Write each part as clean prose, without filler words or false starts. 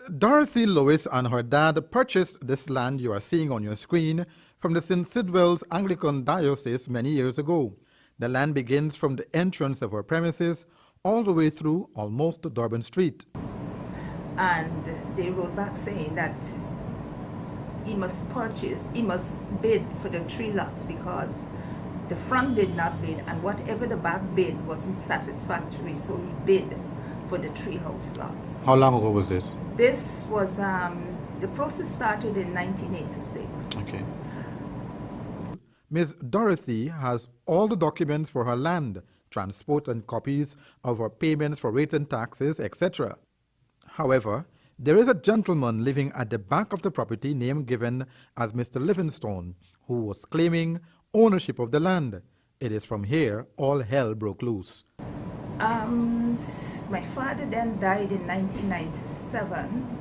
Dorothy Lewis and her dad purchased this land you are seeing on your screen from the St. Sidwell's Anglican Diocese many years ago. The land begins from the entrance of her premises all the way through almost to Durban Street. And they wrote back saying that he must bid for the 3 lots because the front did not bid and whatever the back bid wasn't satisfactory, so he bid for the 3 house lots. How long ago was this? This was, the process started in 1986. Okay. Ms. Dorothy has all the documents for her land, transport and copies of her payments for rates and taxes, etc. However, there is a gentleman living at the back of the property name given as Mr. Livingstone, who was claiming ownership of the land. It is from here all hell broke loose. My father then died in 1997,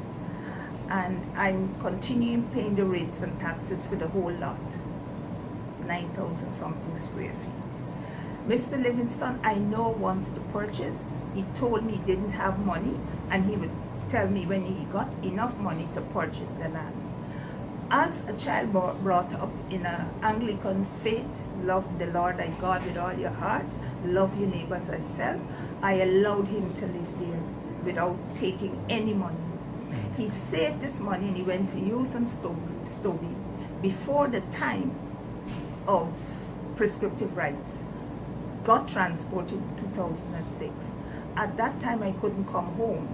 and I'm continuing paying the rates and taxes for the whole lot, 9,000 something square feet. Mr. Livingstone, I know, wants to purchase. He told me he didn't have money, and he would tell me when he got enough money to purchase the land. As a child brought up in an Anglican faith, love the Lord thy God with all your heart, love your neighbor as thyself, I allowed him to live there without taking any money. He saved this money and he went to use some Stobie before the time of prescriptive rights. Got transported in 2006. At that time I couldn't come home.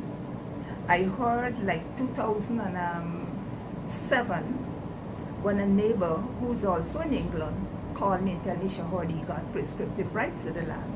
I heard like 2007 when a neighbor who's also in England called me and told me she heard he got prescriptive rights to the land.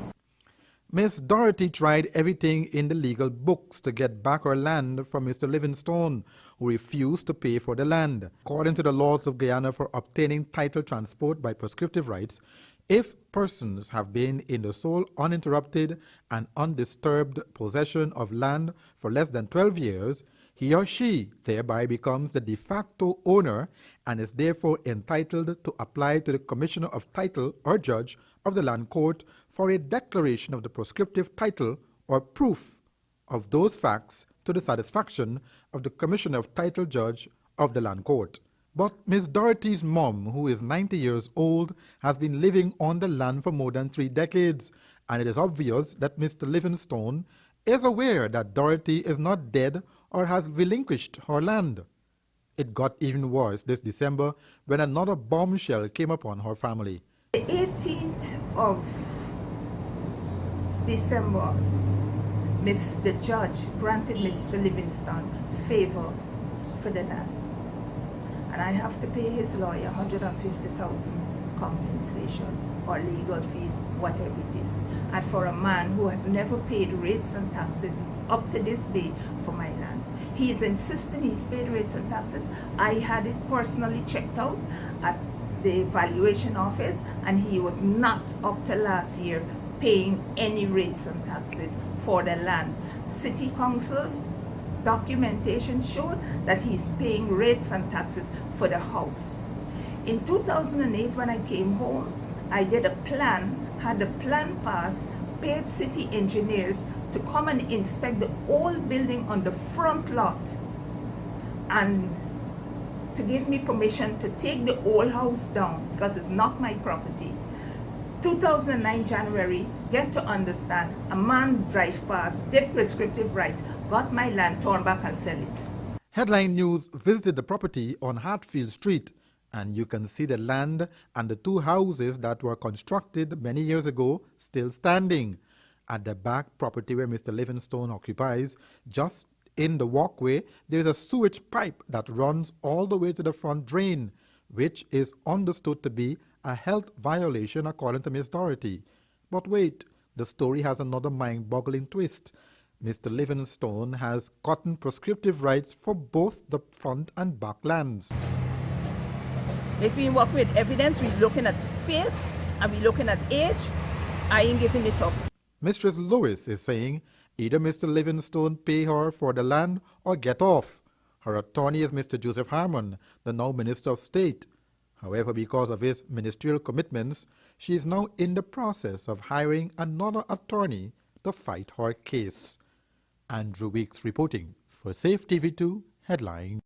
Miss Dorothy tried everything in the legal books to get back her land from Mr. Livingstone, who refused to pay for the land. According to the laws of Guyana for obtaining title transport by prescriptive rights, if persons have been in the sole uninterrupted and undisturbed possession of land for less than 12 years, he or she thereby becomes the de facto owner and is therefore entitled to apply to the Commissioner of Title or Judge of the Land Court for a declaration of the prescriptive title or proof of those facts to the satisfaction of the Commissioner of Title Judge of the Land Court. But Miss Dorothy's mom, who is 90 years old, has been living on the land for more than 3 decades, and it is obvious that Mr. Livingstone is aware that Dorothy is not dead or has relinquished her land. It got even worse this December when another bombshell came upon her family. The 18th of December, the judge granted Mr. Livingstone favor for the land. And I have to pay his lawyer 150,000 compensation or legal fees, whatever it is. And for a man who has never paid rates and taxes up to this day for my land. He's insisting he's paid rates and taxes. I had it personally checked out at the valuation office, and he was not up to last year paying any rates and taxes for the land. City Council documentation showed that he's paying rates and taxes for the house. In 2008, when I came home, I did a plan, had the plan passed, paid city engineers to come and inspect the old building on the front lot and to give me permission to take the old house down because it's not my property. 2009 January, get to understand, a man drive past, did prescriptive rights, got my land, torn back and sell it. Headline News visited the property on Hartfield Street, and you can see the land and the 2 houses that were constructed many years ago still standing. At the back property where Mr. Livingstone occupies, just in the walkway, there is a sewage pipe that runs all the way to the front drain, which is understood to be a health violation according to Miss Dorothy. But wait, the story has another mind-boggling twist. Mr. Livingstone has gotten prescriptive rights for both the front and back lands. If we work with evidence, we're looking at face and we're looking at age, I ain't giving it up. Mistress Lewis is saying either Mr. Livingstone pay her for the land or get off. Her attorney is Mr. Joseph Harmon, the now Minister of State. However, because of his ministerial commitments, she is now in the process of hiring another attorney to fight her case. Andrew Weeks reporting. For Safe TV2 Headline.